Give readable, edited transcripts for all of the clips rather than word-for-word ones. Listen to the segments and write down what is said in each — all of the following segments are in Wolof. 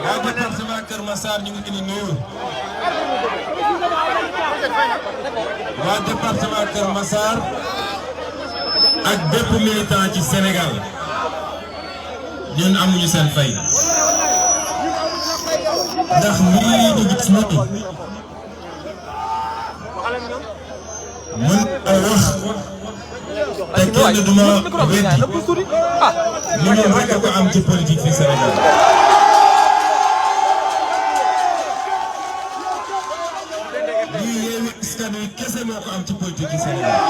waa département Kër Massar ñu ngi leen di nuyu. waa département Kër Massar ak bépp militant ci Sénégal ñun amuñu seen fay. ndax lii ñu gis nii mën a wax te kenn du ma weddi li ngeen rek a ko am ci politique fi Sénégal. lii Yewwi Askan Wi kese moo ko am ci politique fi Sénégal.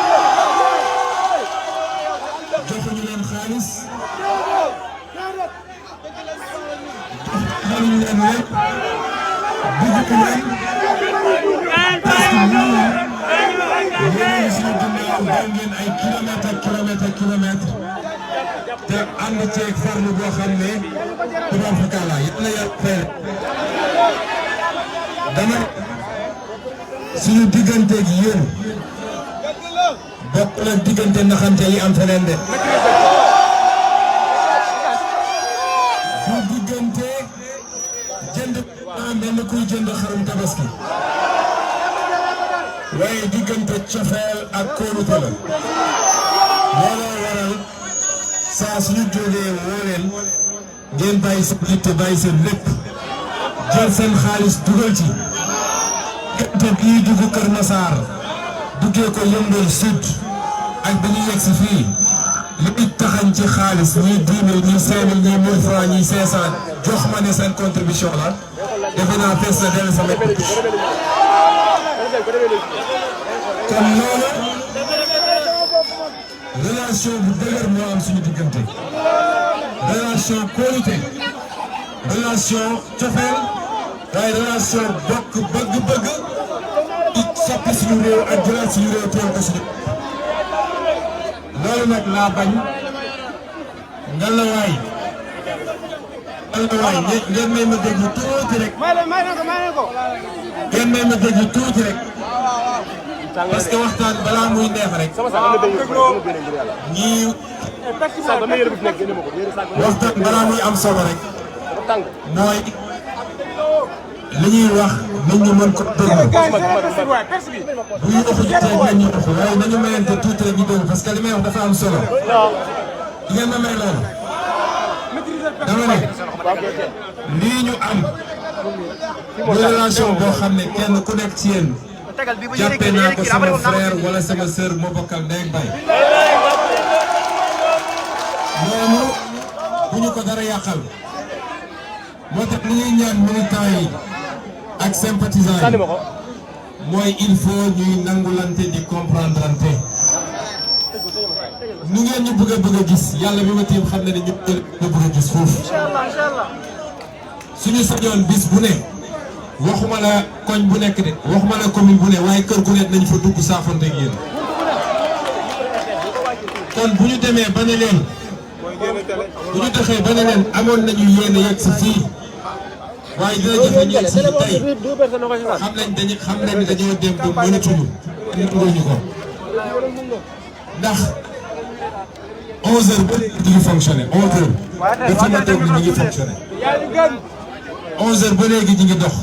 joxuñu leen xaalis joxuñu leen lépp dugg leen parce que yéen suñu ginnaaw daw ngeen ay kilomètres te ànd ceeg farlu boo xam ne tubaab fakala yéen la yàlla fay dama suñu digganteeg yéen bokk na diggante naxante yi am feneen de bu diggante jënd mel ni kuy jënd xarum tabaski waaye diggante cofeel ak kóolute la looloo waral saa suñu jógee woo leen ngeen bàyyi seen yitte bàyyi seen lépp jël seen xaalis dugal ci gerte bii dugg Kër Massar duggee ko Yeumbeul Sud ak bi ñu yegg si fii li muy taxañ ci xaalis ñii 10 000 ñii 5 000 ñii 1000 francs ñii 500 jox ma ne seen contribution la defe naa fees na dellu sama kon loolu relation bu dëgër moo am suñu diggante relation kóolute relation cofeel waaye relation bokk bëgg-bëgg di soppi suñu réew ak jëlaat suñu réew teel ko suñu loolu nag laa bañ ngalawaay ngeen may ma déglu tuuti rek ngeen may ma déglu tuuti rek parce que waxtaan balaa muy neex rek ñii waxtaan balaa muy am solo rek mooy li ñuy wax nit ñi mën ko déglu bu ñu waxu jotee nañ ñu wax waaye nañu mayante tuuti rek ñu déglu parce que li may wax dafa am solo di ngeen ma may loolu dama ne lii ñu am muy relation boo xam ne kenn ku nekk ci yéen jàppee naa ko sama frère wala sama sœur moo bokkal ndey ak baay loolu bu ñu ko dara yàqal moo tax li ñuy ñaan militants yi ak sympathisants yi mooy il faut ñuy nangulante di comprendrante nu ngeen ñu bëgg a gis yàlla bi ma tiim xam ne ñu bëgg a gis foofu suñu sañoon bis bu ne waxuma la koñ bu nekk de waxuma la commune bu ne waaye kër gu nekk nañ fa dugg saafante ak yéen kon bu ñu demee ba ne leen bu ñu doxee ba ne leen amoon nañu yéene yegg si fii waaye dina jafe ñu yegg si tey xam nañ dañoo dem ba mënatuñu ko ndax 11h ba léegi ñu ngi fonctionné 11h ba fi ma toog ni ñu ngi fonctionné 11h ba léegi ñu ngi dox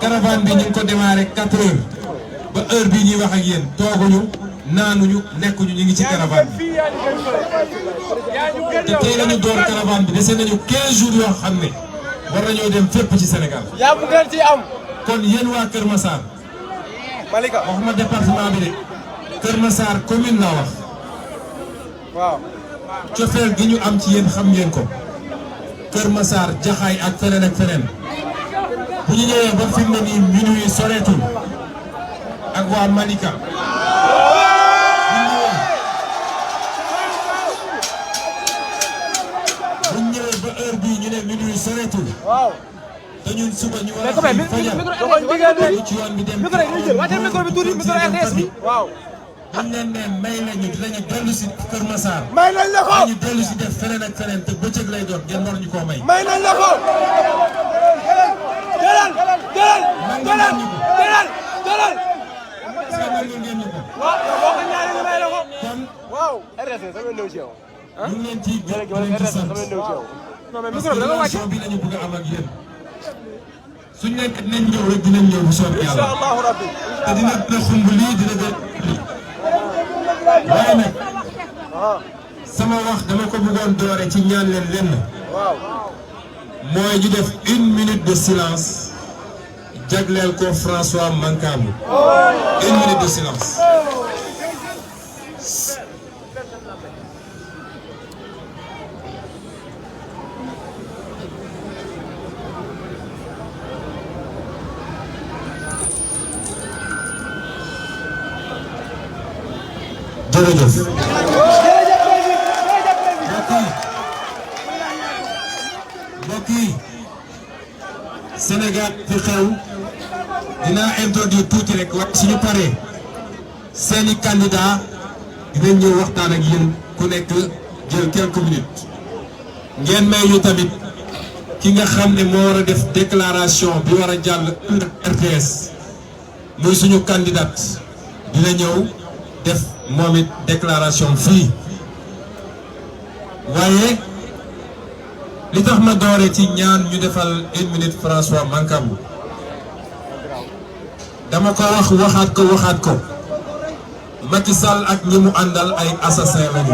caravane bi ñu ngi ko démarré 4h ba heure bii ñuy wax ak yéen tooguñu naanuñu nekkuñu ñu ngi ci caravane bi te tey lañu door caravane bi dese nañu 15 jours yoo xam ne war nañoo dem fépp ci Sénégal. yaa bu ngeen ci am. kon yéen waa Kër Massar. Malika waxuma département bi de Kër Massar commune laa wax. waaw. cofeel gi ñu am ci yéen xam ngeen ko Kër Massar Jaxaay ak feneen ak feneen bu ñu ñëwee ba fi mu ne nii minuit soreetul ak waa Malika bu ñu ñëwee ba heure bii ñu ne minuit soreetul te ñun suba ñu war a xëy fajar ci yoon bi dem waaw buñ leen ne may nañu dinañu dellu si Kër Massar may nañ la ko dañu dellu si def feneen ak feneen te bëccëg lay doon ngeen war ñu koo may. may nañ la ko jëlal jëlal jëlal est-ce que nangul ngeen ñu ko. waaw boo ko ñaaree ñu may la ko kon waaw RDC sama néew ci yow ñu ngi leen ciy gërëm di leen ci sant sama néew ci yow non mais parce micro que bi da nga wàcc relation bi lañu bëgg a am ak yéen suñ leen dinañ ñëw rek dinañ ñëw bu soob insha yàlla allahu rabbi te dina xumb lii dina gën waaye nag sama wax dama ko bëggoon doore ci ñaan leen lenn waaw mooy ñu def 1 minute de silence jagleel ko François Mancabou 1 minute de silence. jërëjëf. mbokk yi Sénégal fi xew dinaa introduire tuuti rek wax suñu paree seeni candidat dinañ ñëw waxtaan ak yéen ku nekk jël quelques minutes ngeen may ñu tamit ki nga xam ne moo war a def déclaration bi war a jàll RTS muy suñu candidate dina ñëw def moom it déclaration fii waaye li tax ma doore ci ñaan ñu defal 1 minute François Mancabou dama ko waxaat ko Macky Sall ak ñi mu àndal ay assassin lañu.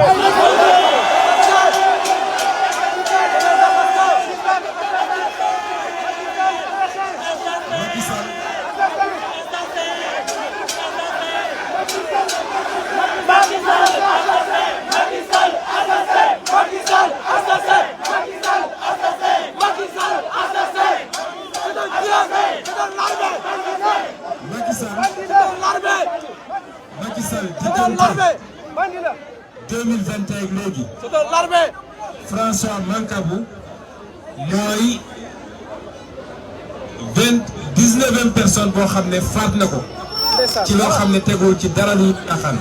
Macky Sall diggante 2021 ak léegi François Mancabou mooy 19e personne boo xam ne faat na ko ci loo xam ne tegul ci dara lu taxan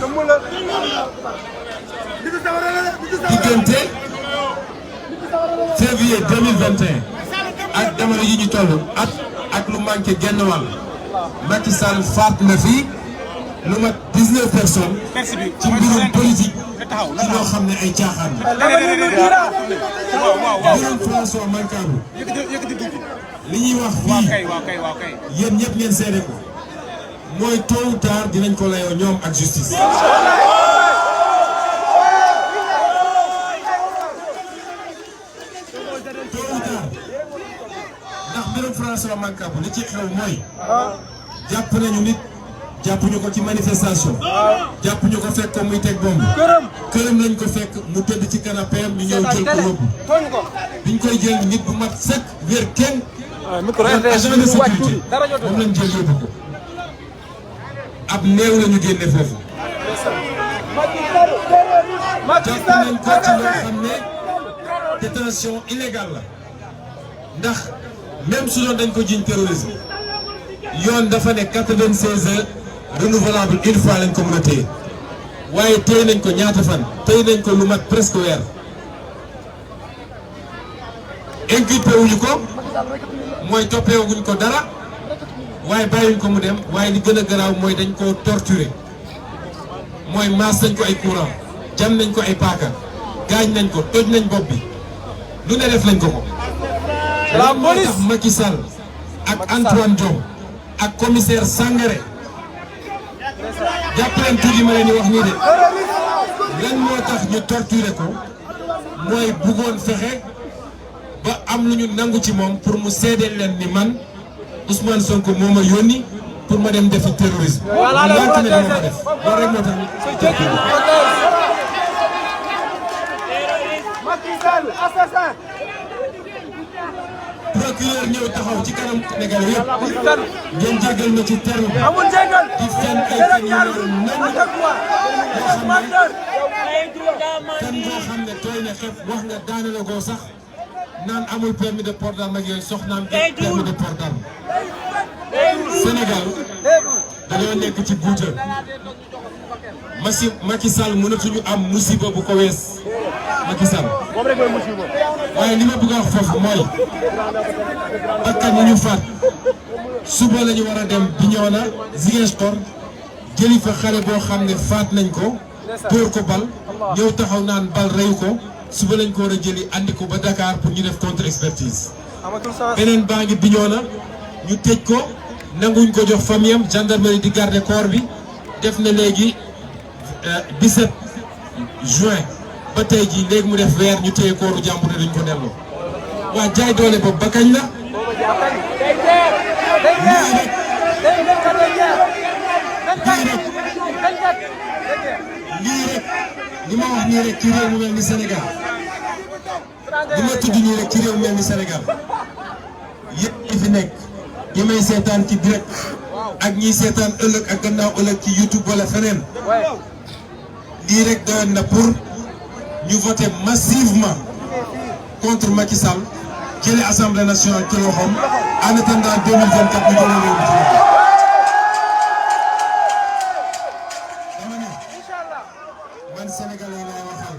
diggante février 2021 ak jamono yi ñu toll ak lu manqué genn wàll Macky Sall faat na fi lu mat 19 personnes ci mbirum politique ci loo xam ne ay caaxaan la. mbirum François Mancabou li ñuy wax fii yéen ñëpp ngeen seede ko mooy tôt ou tard dinañ ko layoo ñoom ak justice. tôt ou tard ndax mbirum François Mancabou li ci xew mooy jàpp nañu nit. jàppuñu ko ci manifestation jàppuñu ko fekk ko muy teg bombe këram lañ ko fekk mu tëdd ci canapé ñu ñëw jël ko yóbbu biñ koy jël nit bu mat sëkk wér kenn agent de sécurité moom lañ jël yóbbu ko ab néew la ñu génne foofu jàpp nañ ko ci loo xam ne détention illégale la ndax même su doon dañ ko jiñ terrorisme yoon dafa ne 96 heures renouvelable une fois lañ ko mën a téye waaye téye nañ ko ñaata fan téye nañ ko lu mat presque weer inculpé wuñu ko mooy toppeewuñ ko dara waaye bàyyiwuñ ko mu dem waaye li gën a garaaw mooy dañ koo torturer mooy maas nañ ko ay courant jam nañ ko ay paaka gaañ nañ ko toj nañ bopp bi lu ne def nañ ko ko. la police tax Macky Sall ak Antoine Diome ak commissaire Sangaré jàpp leen tuuti ma leen di wax nii de lan moo tax ñu torturer ko mooy bëggoon fexe ba am lu ñu nangu ci moom pour mu seedeel leen ni man Ousmane Sonko moo ma yónni pour ma dem defi terrorisme. lànk ne dama ko def loolu rek moo tax ñu procureur ñëw taxaw ci kanam Sénégal yëpp ngeen jégal ma ci terme amul jégal di fen ay fen yu leer nañ kan koo xam ne tooy na xef wax nga daane la ko sax naan amul permis de port d'arme ak yooyu soxnaam permis de port d'arme Sénégal dañoo nekk ci guuta Macky Sall mënatuñu am musiba bu ko wees Macky Sall waaye li ma bëgg a wax foofu mooy bakkan yi ñu faat suba la ñu war a dem Bignona Ziguinchor jëli fa xale boo xam ne faat nañ ko dóor ko bal ñëw taxaw naan bal reyu ko suba lañ ko war a jëli andi ko ba Dakar pour ñu def contre expertise beneen baa ngi Bignona ñu tëj ko nanguñ ko jox famille am gendarmerie di garder corps bi def na léegi 17 juin ba tey jii léegi mu def weer ñu téye kooru jàmbur ne duñ ko delloo waa jaay doole boobu ba kañ la lii rek li ma wax nii rek ci réew mu mel ni Sénégal li ma tudd nii rek ci réew mu mel ni Sénégal yëpp ñi fi nekk ñi may seetaan ci direct ak ñiy seetaan ëllëg ak gannaaw ëllëg ci YouTube wala feneen lii rek doyoon na pour ñu voter massivement contre Macky Sall jëlee Assemblée nationale ci loxoom en attendant 2024 ñu jëlee réew mi ci loxoom. dama ne man Sénégalais lay waxal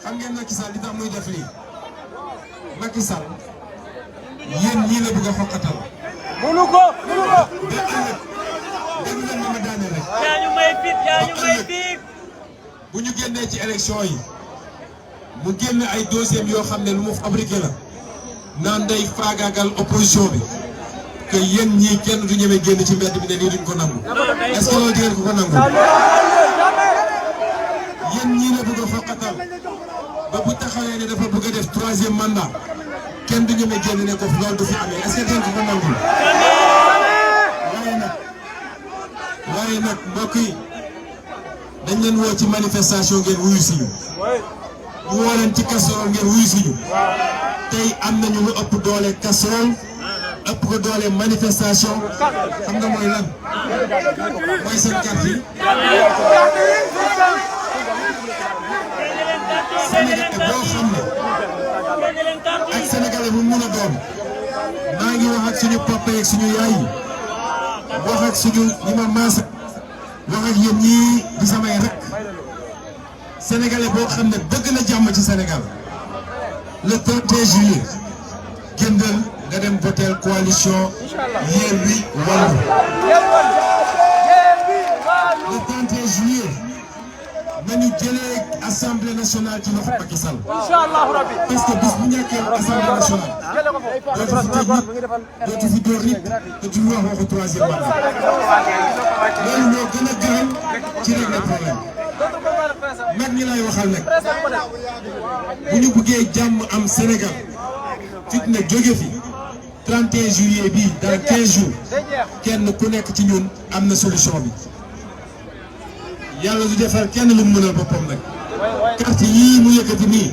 xam ngeen Macky Sall li tax muy def lii Macky Sall yéen ñii la bëgg a xoqatal. mënu ko. dégg ngeen ma daane rek. yaa ñu may fit. bu ñu génnee ci élection yi mu génn ay dossiers yoo xam ne lu mu fabriqué la naan day faagaagal opposition bi que yéen ñii kenn du ñeme génn ci mbedd bi ne lii duñ ko nangu. est-ce que loolu di ngeen ko nangu. yéen ñii la bëgg a foqatal ba bu taxawee ne dafa bëgg a def 3e mandat kenn du ñeme génn ne ko loolu du fi amee est-ce que di ngeen ko nangu. waaye nag mbokk yi dañ leen woo ci manifestation ngeen wuyu si ñu. ñu woo leen ci casserole ngeen wuyu si ñu. tey am nañu lu ëpp doole casserole ëpp ko doole manifestation xam nga mooy lan mooy seen carte yi. Sénégalais boo xam ne ak sénégalais bu mun a doon maa ngi wax ak suñu papa yeeg suñu yaay yi wax ak suñu ñi ma maas wax ak yéen ñii di samay rek sénégalais boo xam ne bëgg na jàmm ci Sénégal le 31 juillet génnal nga dem voter coalition Yewwi Wallu le 31 juillet nañu jëlee assemblée nationale ci loxo Macky Sall. Inch'Allah rabbi. parce que bis bu ñàkkee assemblée nationale dootu fi tëj nit dootu fi dóor nit dootu fi wax waxu 3e mandat loolu moo gën a gaaw ci régler problème mag ñi lay waxal nag bu ñu bëggee jàmm am Sénégal fitna jóge fi 31 juillet bii dans 15 jours kenn ku nekk ci ñun am na solution bi. yàlla du defal kenn lu mu mënal boppam nag carte yii mu yëkkati nii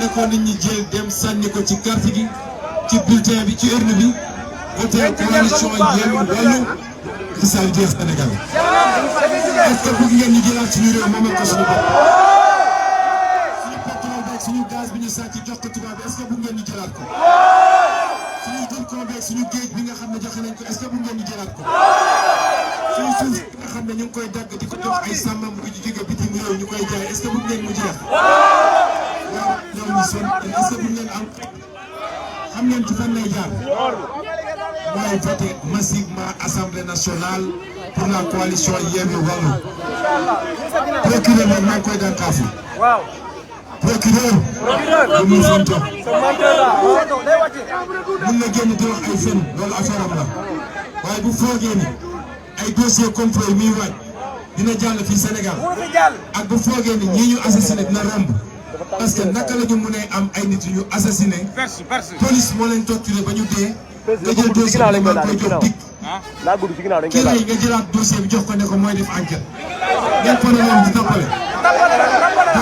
ne ko nit ñi jël dem sànni ko ci carte gi ci bulletin bi ci urne bi voter coalition Yewwi Wallu ci stabilité Sénégal est-ce que bëgg ngeen ñu jëlaat suñu réew moomal ko suñu bopp suñu pétrole beeg suñu gaz bi ñu sàcc jox ko tubaab bi est-ce que bëgg ngeen ñu jëlaat ko suñu zircon beeg suñu géej bi nga xam ne joxe nañ ko est-ce que bëgg ngeen ñu jëlaat ko suñu suuf nga xam ne ñu ngi koy dagg di ko jox ay sàmmam bu ñu jóge bitim réew ñu koy jaay est-ce que bëgg ngeen mu jeex waaw ñoom ñu sonn est-ce que bëgg ngeen am xam ngeen ci fan lay jaar mooy voter massivement Assemblée nationale pour la coalition Yewwi Wallu procureur moom maa ngi koy dànkaafu procureur bu mu fonto mun na génn di wax ay fen loolu affaire am la waaye bu foogee ni ay dossier complot yi muy waaj dina jàll fii Sénégal ak bu foogee ni ñii ñu assassiné dina romb parce que naka la ñu mënee am ay nit yu ñu assassiné police moo leen torturé ba ñu dee nga jël dossier bi maa koy jox dikk kii lay nga jëlaat dossier bi jox ko ne ko mooy def enquête ngeen ko ne moom di tappale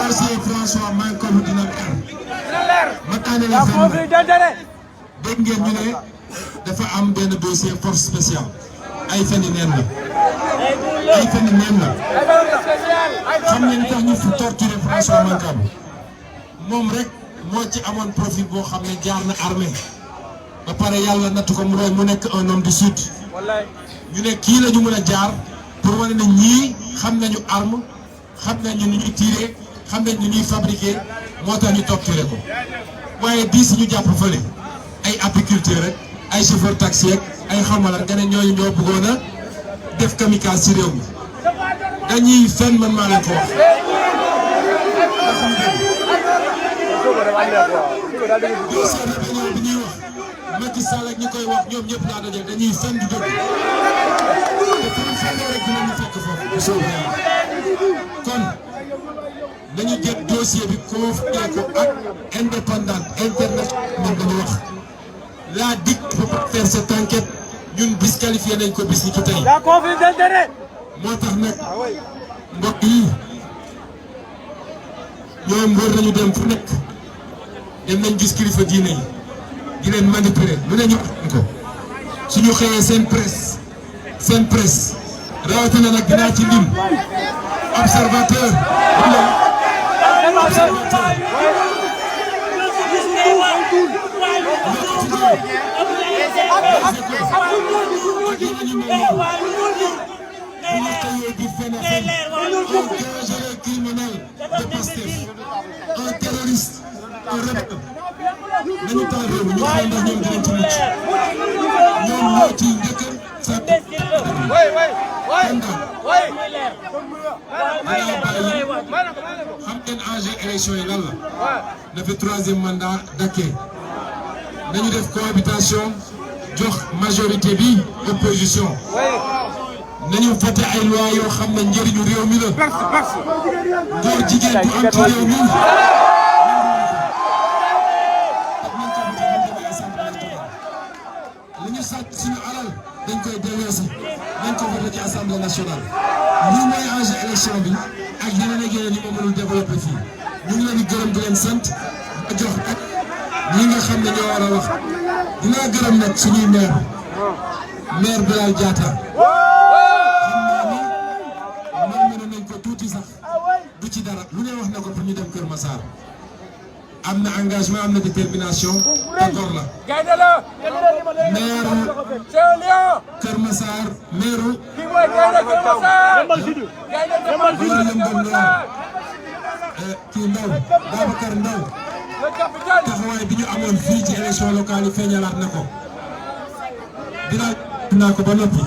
dossier François Mancabou dina leer. ma tànn la fenn dégg ngeen ñu ne dafa am benn dossier force spéciale ay fenn neen la. ay fenn neen la. xam ngeen tax ñu fi torturer François Mancabou moom rek moo ci amoon profil boo xam ne jaar na armée ba pare yàlla nattu ko mu nekk un homme du sud. ñu ne kii la ñu mën a jaar pour wane ne ñii xam nañu arme xam nañu ni ñuy tirer xam nañu ni ñuy fabriquer moo tax ñu torturer ko waaye bii si ñu jàpp fële ay apiculteur rek ay chauffeur taxi rek ay xamala nga ne ñooñu ñoo bëggoon a def kamikaze ci réew mi dañuy fen man maa leen ko wax. dossier rébellion bi ñuy wax Macky Sall ak ñi koy wax ñoom ñëpp laa dajale dañuy fen du dëgg te fu ñu fenee rek dinañu fekk foofu bu soobee Yàlla kon dañu jël dossier bi confié ko ak indépendante internationale moom dañu wax la DIC peut pas faire cette enquête ñun disqualifié nañ ko bis ni ci tey. la conflit d'intérêt. moo tax nag mbokk yi ñoom war nañu dem fu nekk dem nañ gis kilifa diine yi di leen manipuler lu ne ñu ko suñu xëyee seen presse rawatina nag dinaa ci lim observateur. Un criminel de Pastef, un terroriste, un rebelle. nañu taal réew mi ñu xam ndax ñoom dinañ ci mucc ñoom ñoo ci njëkk a sàkk. xam ngeen enjeu élection yi lan la. na fi 3e mandat dakkee nañu def cohabitation jox majorité bi opposition. nañu voté ay loi yoo xam ne njëriñu réew mi la. góor jigéen bu am ci réew mi. li ñu sàcc suñu alal dañ koy delloosi nañ ko voté ci assemblée nationale. lii mooy enjeu élection bi ak yeneen ak yeneen yi ma mënul développé fii ñu ngi leen di gërëm di leen sant ba jox ak ñi nga xam ne ñoo war a wax dinaa gërëm nag suñuy maire Bilal Diatta. du ci dara lu ne wax na ko pour ñu dem Kër Massar am na engagement am na détermination te gor la. maire Kër Massar maire kii Ndaw Babacar Ndaw taxawaay bi ñu amoon fii ci élection locale yi feeñalaat na ko dinaa naa ko ba noppi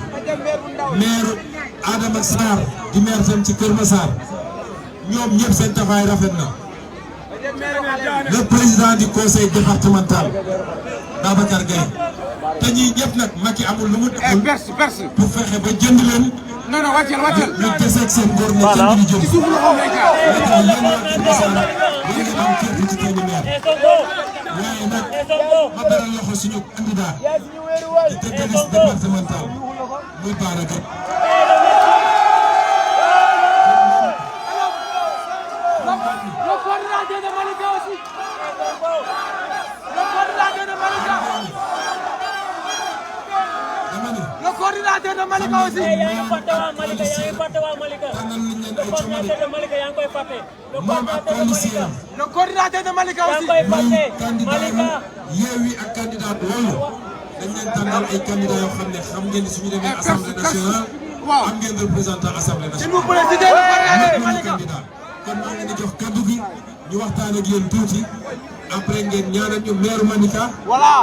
maire Adama Sarr di maire tam ci Kër Massar ñoom ñëpp seen taxawaay rafet na. le président du conseil départemental Babacar Gaye te ñii ñëpp nag Macky amul lu mu deful pour fexe ba jënd leen. non wàccal ñu deseeg seen góor ne jënd ñu jëm. moo tax yéen waa Kër Massar yéen ngeen am kër gi ci seen i maire waaye nag ma beral loxo suñu candidat di tête de liste départemental muy Bara Gaye. Le coordinateur de Malika aussi. Le coordinateur de Malika aussi. Yewwi ak candidat loolu dañ leen tànnal ay candidats yoo xam ne xam ngeen ni suñu demee assemblée nationale am ngeen représentant assemblée nationale. Vous présidez le coordinateur de Malika. kon maa ngi leen di jox kaddu gi ñu waxtaan ak yéen tuuti après ngeen ñaanal ñu maire Malika. Voilà.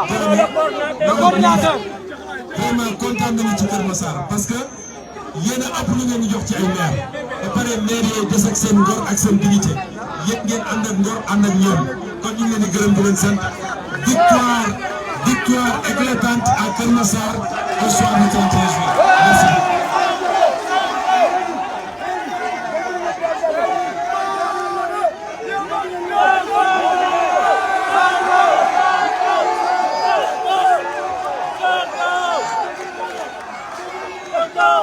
Le coordinateur. vraiment kontaan nañu ci Kër Massar parce que yéen a ëpp lu ngeen di jox ci ay maire ba pare maire yooyu des ak seen ngor ak seen dignité yéen ngeen ànd ak ngor ànd ak ñoom kon ñu ngi leen di gërëm di leen sant victoire éclatante à Kër Massar au soir du 31 juillet. Merci.